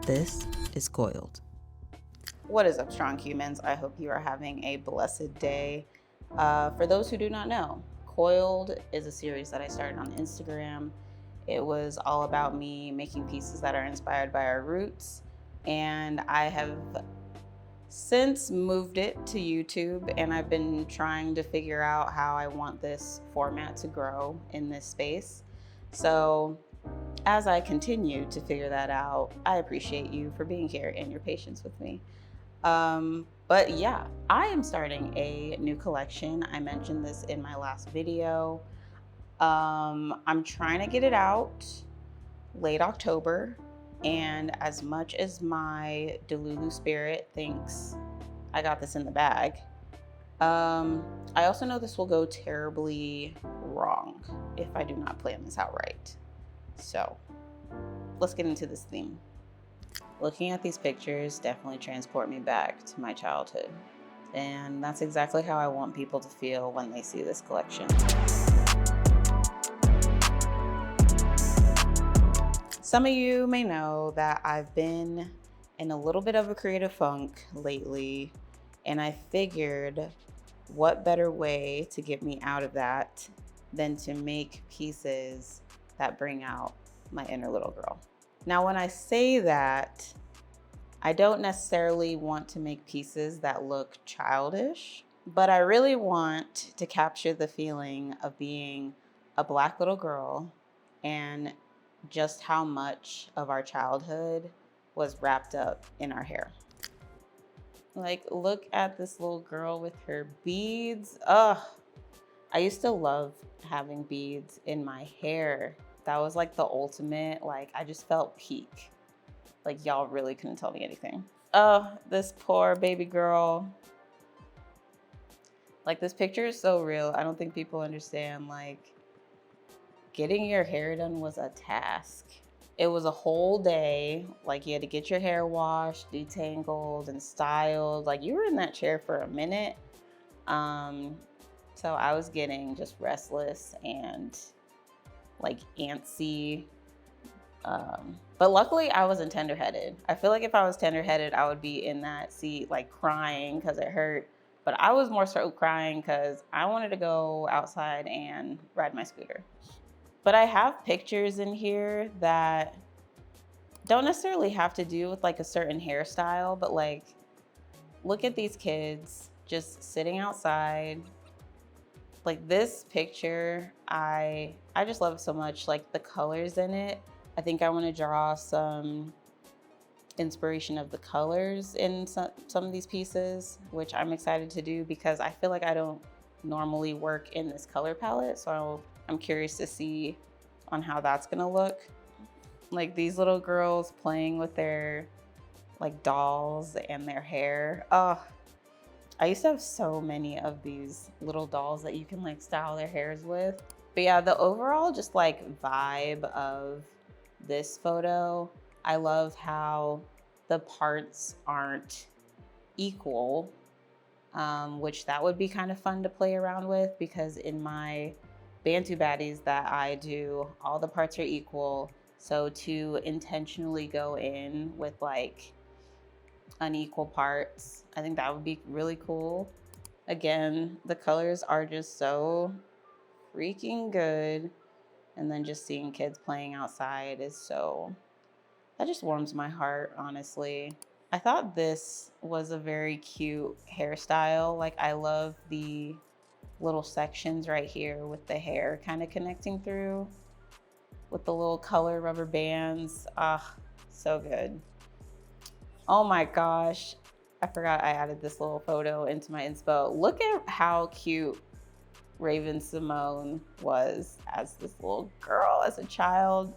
This is Coiled. What is up, strong humans? I hope you are having a blessed day. For those who do not know, Coiled is a series that I started on Instagram. It was all about me making pieces that are inspired by our roots, and I have since moved it to YouTube, and I've been trying to figure out how I want this format to grow in this space. So as I continue to figure that out, I appreciate you for being here and your patience with me. But yeah, I am starting a new collection. I mentioned this in my last video. I'm trying to get it out late October, and as much as my Delulu spirit thinks I got this in the bag, I also know this will go terribly wrong if I do not plan this out right. So let's get into this theme. Looking at these pictures definitely transport me back to my childhood. And that's exactly how I want people to feel when they see this collection. Some of you may know that I've been in a little bit of a creative funk lately, and I figured what better way to get me out of that than to make pieces that bring out my inner little girl. Now, when I say that, I don't necessarily want to make pieces that look childish, but I really want to capture the feeling of being a Black little girl and just how much of our childhood was wrapped up in our hair. Like, look at this little girl with her beads. Ugh, I used to love having beads in my hair. That was like the ultimate, like I just felt peak. Like y'all really couldn't tell me anything. Oh, this poor baby girl. Like this picture is so real. I don't think people understand, like getting your hair done was a task. It was a whole day. Like you had to get your hair washed, detangled and styled. Like you were in that chair for a minute. So I was getting just restless and like antsy. But luckily I wasn't tender-headed. I feel like if I was tender-headed, I would be in that seat like crying because it hurt. But I was more so crying because I wanted to go outside and ride my scooter. But I have pictures in here that don't necessarily have to do with like a certain hairstyle, but like, look at these kids just sitting outside. Like this picture, I just love it so much, like the colors in it. I think I want to draw some inspiration of the colors in some of these pieces, which I'm excited to do because I feel like I don't normally work in this color palette. So I'm curious to see on how that's gonna look. Like these little girls playing with their like dolls and their hair. Oh, I used to have so many of these little dolls that you can like style their hairs with. But yeah, the overall just like vibe of this photo, I love how the parts aren't equal, which that would be kind of fun to play around with because in my Bantu baddies that I do, all the parts are equal. So to intentionally go in with like unequal parts, I think that would be really cool. Again, the colors are just so freaking good. And then just seeing kids playing outside is so, that just warms my heart, honestly. I thought this was a very cute hairstyle. Like I love the little sections right here with the hair kind of connecting through with the little color rubber bands. Ah, so good. Oh my gosh. I forgot I added this little photo into my inspo. Look at how cute Raven Simone was as this little girl, as a child.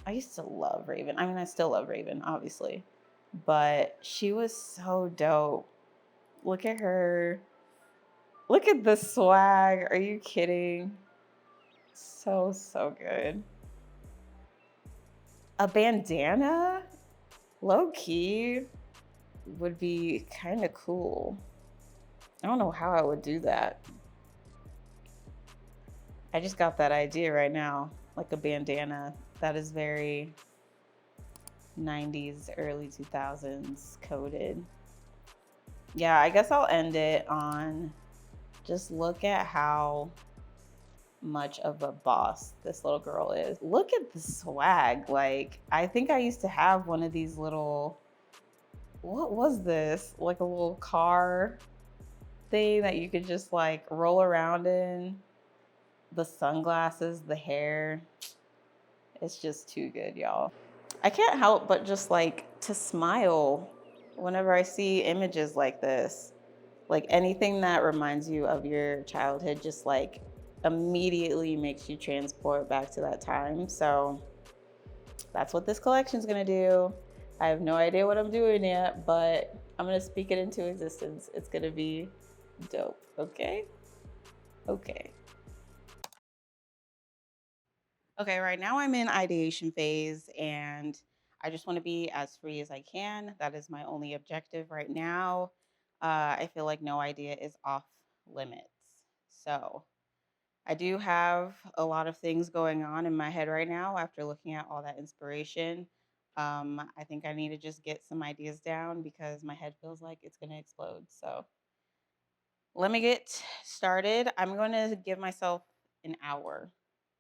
I used to love Raven. I mean, I still love Raven, obviously, but she was so dope. Look at her. Look at the swag. Are you kidding? So, so good. A bandana, low key, would be kind of cool. I don't know how I would do that. I just got that idea right now, like a bandana. That is very 90s, early 2000s coded. Yeah, I guess I'll end it on just look at how much of a boss this little girl is. Look at the swag. Like, I think I used to have one of these little, what was this? Like a little car thing that you could just like roll around in. The sunglasses, the hair. It's just too good, y'all. I can't help but just like to smile whenever I see images like this. Like anything that reminds you of your childhood just like immediately makes you transport back to that time. So that's what this collection is gonna do. I have no idea what I'm doing yet, but I'm gonna speak it into existence. It's gonna be dope, okay? Okay. Okay, right now I'm in ideation phase and I just want to be as free as I can. That is my only objective right now. I feel like no idea is off limits. So I do have a lot of things going on in my head right now after looking at all that inspiration. I think I need to just get some ideas down because my head feels like it's going to explode. So let me get started. I'm going to give myself an hour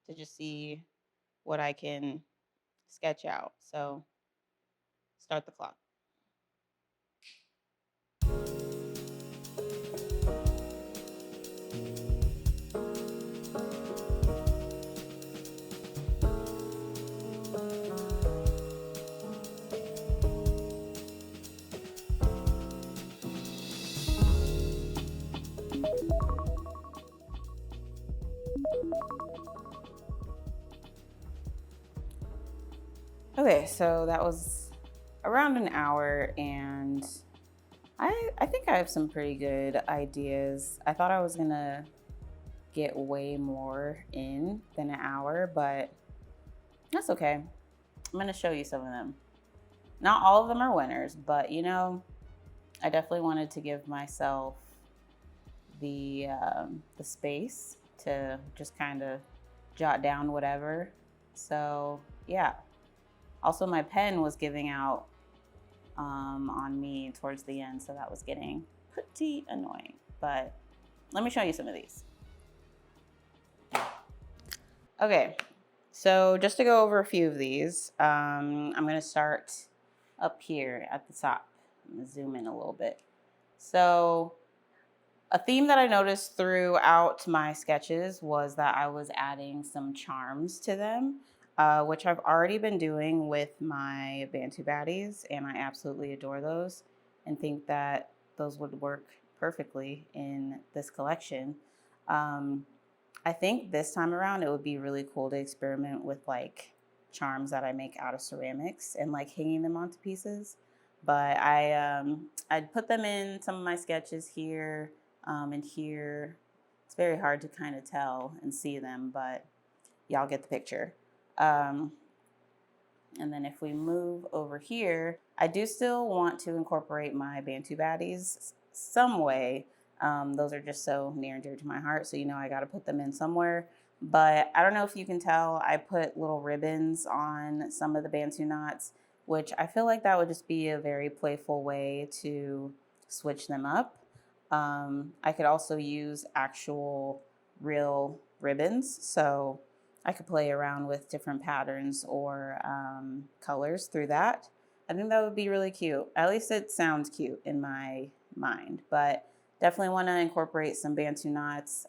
to just see what I can sketch out. So start the clock. Okay, so that was around an hour and I think I have some pretty good ideas. I thought I was gonna get way more in than an hour, but that's okay. I'm gonna show you some of them. Not all of them are winners, but you know, I definitely wanted to give myself the space to just kind of jot down whatever. So yeah. Also, my pen was giving out on me towards the end, so that was getting pretty annoying. But let me show you some of these. Okay, so just to go over a few of these, I'm gonna start up here at the top. I'm gonna zoom in a little bit. So a theme that I noticed throughout my sketches was that I was adding some charms to them, which I've already been doing with my Bantu baddies, and I absolutely adore those and think that those would work perfectly in this collection. I think this time around it would be really cool to experiment with like charms that I make out of ceramics and like hanging them onto pieces. But I'd put them in some of my sketches here and here. It's very hard to kind of tell and see them, but y'all get the picture. Um, and then if we move over here, I do still want to incorporate my Bantu baddies some way. Those are just so near and dear to my heart, so you know I got to put them in somewhere. But I don't know if you can tell, I put little ribbons on some of the Bantu knots, which I feel like that would just be a very playful way to switch them up. I could also use actual real ribbons, so I could play around with different patterns or colors through that. I think that would be really cute. At least it sounds cute in my mind, but definitely want to incorporate some Bantu knots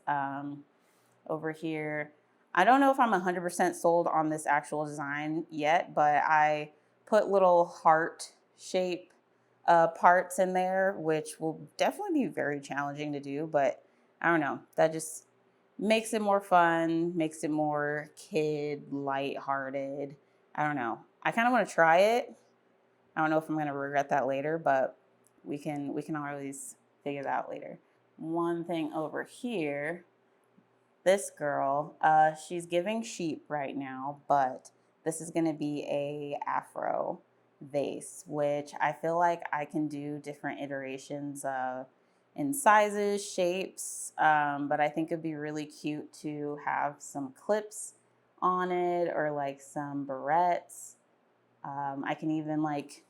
over here. I don't know if I'm 100% sold on this actual design yet, but I put little heart shape parts in there, which will definitely be very challenging to do, but I don't know. That just makes it more fun, makes it more kid light-hearted. I don't know. I kind of want to try it. I don't know if I'm going to regret that later, but we can always figure that out later. One thing over here, this girl, she's giving sheep right now, but this is going to be a afro vase, which I feel like I can do different iterations in sizes, shapes, but I think it'd be really cute to have some clips on it or like some barrettes. I can even like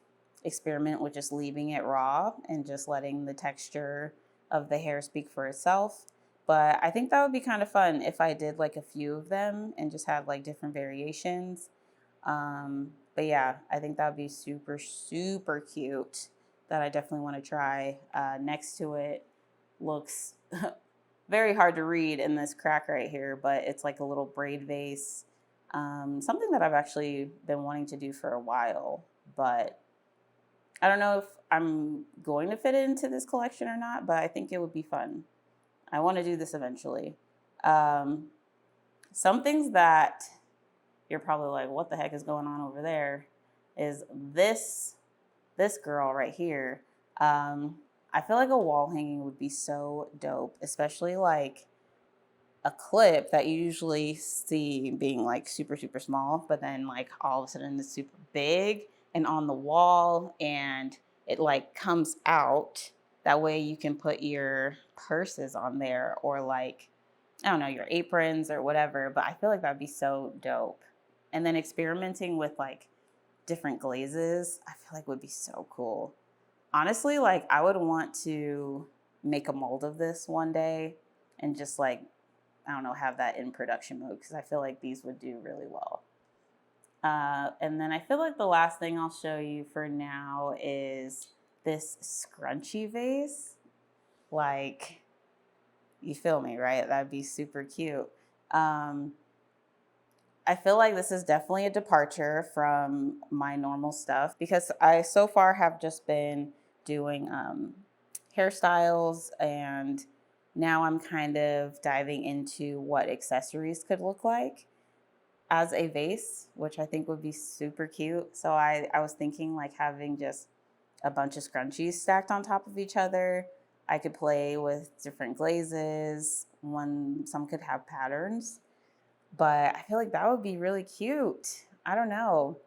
experiment with just leaving it raw and just letting the texture of the hair speak for itself. But I think that would be kind of fun if I did like a few of them and just had like different variations. But yeah, I think that would be super, super cute. That I definitely want to try. Next to it looks very hard to read in this crack right here, but it's like a little braid vase. Something that I've actually been wanting to do for a while, but I don't know if I'm going to fit it into this collection or not, but I think it would be fun. I want to do this eventually. Some things that you're probably like, what the heck is going on over there, is this girl right here. I feel like a wall hanging would be so dope, especially like a clip that you usually see being like super, super small, but then like all of a sudden it's super big and on the wall and it like comes out. That way you can put your purses on there or like, I don't know, your aprons or whatever, but I feel like that'd be so dope. And then experimenting with like different glazes, I feel like would be so cool. Honestly, like I would want to make a mold of this one day and just like, I don't know, have that in production mode because I feel like these would do really well. And then I feel like the last thing I'll show you for now is this scrunchie vase. Like, you feel me, right? That'd be super cute. I feel like this is definitely a departure from my normal stuff because I so far have just been doing hairstyles, and now I'm kind of diving into what accessories could look like as a vase, which I think would be super cute. So I was thinking like having just a bunch of scrunchies stacked on top of each other. I could play with different glazes. Some could have patterns, but I feel like that would be really cute. I don't know.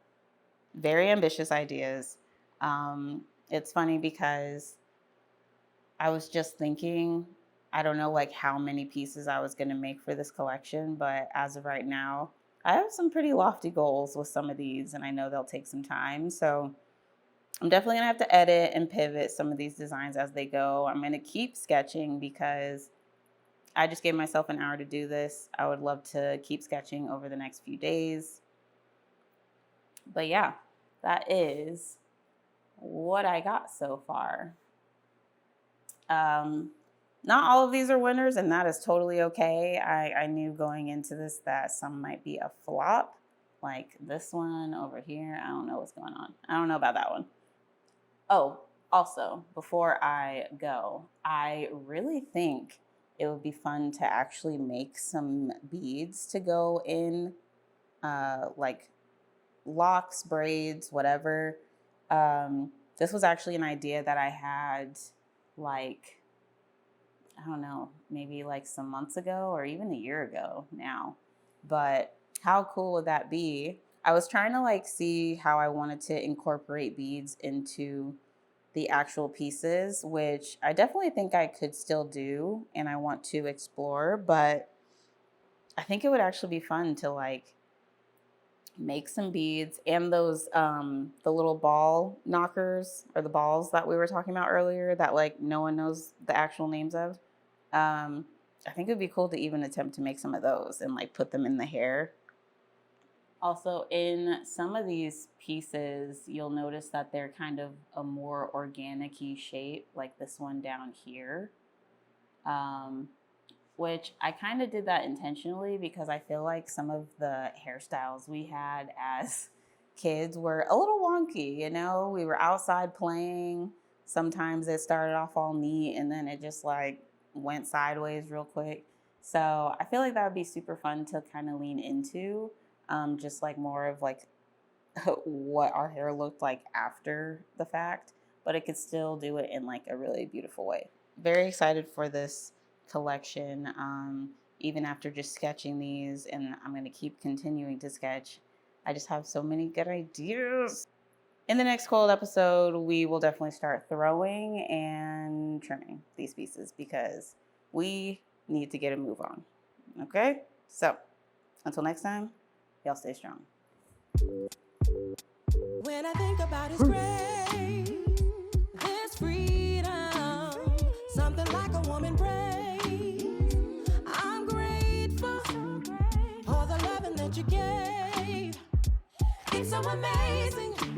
Very ambitious ideas. It's funny because I was just thinking, I don't know like how many pieces I was going to make for this collection, but as of right now, I have some pretty lofty goals with some of these, and I know they'll take some time. So I'm definitely going to have to edit and pivot some of these designs as they go. I'm going to keep sketching because I just gave myself an hour to do this. I would love to keep sketching over the next few days. But yeah, that is what I got so far. Not all of these are winners, and that is totally okay. I knew going into this that some might be a flop, like this one over here. I don't know what's going on. I don't know about that one. Oh, also, before I go, I really think it would be fun to actually make some beads to go in, like locks, braids, whatever. This was actually an idea that I had like, I don't know, maybe like some months ago or even a year ago now. But how cool would that be? I was trying to like see how I wanted to incorporate beads into the actual pieces, which I definitely think I could still do and I want to explore, but I think it would actually be fun to like make some beads and those the little ball knockers or the balls that we were talking about earlier that like no one knows the actual names of. I think it would be cool to even attempt to make some of those and like put them in the hair. Also, in some of these pieces, you'll notice that they're kind of a more organic-y shape, like this one down here, which I kind of did that intentionally because I feel like some of the hairstyles we had as kids were a little wonky, you know? We were outside playing. Sometimes it started off all neat and then it just like went sideways real quick. So I feel like that would be super fun to kind of lean into. Just like more of like what our hair looked like after the fact, but it could still do it in like a really beautiful way. Very excited for this collection, even after just sketching these, and I'm going to keep continuing to sketch. I just have so many good ideas. In the next Coiled episode, we will definitely start throwing and trimming these pieces because we need to get a move on. Okay? So, until next time, y'all stay strong. When I think about His grace, His freedom, something like a woman prays. I'm grateful for the loving that you gave. It's so amazing.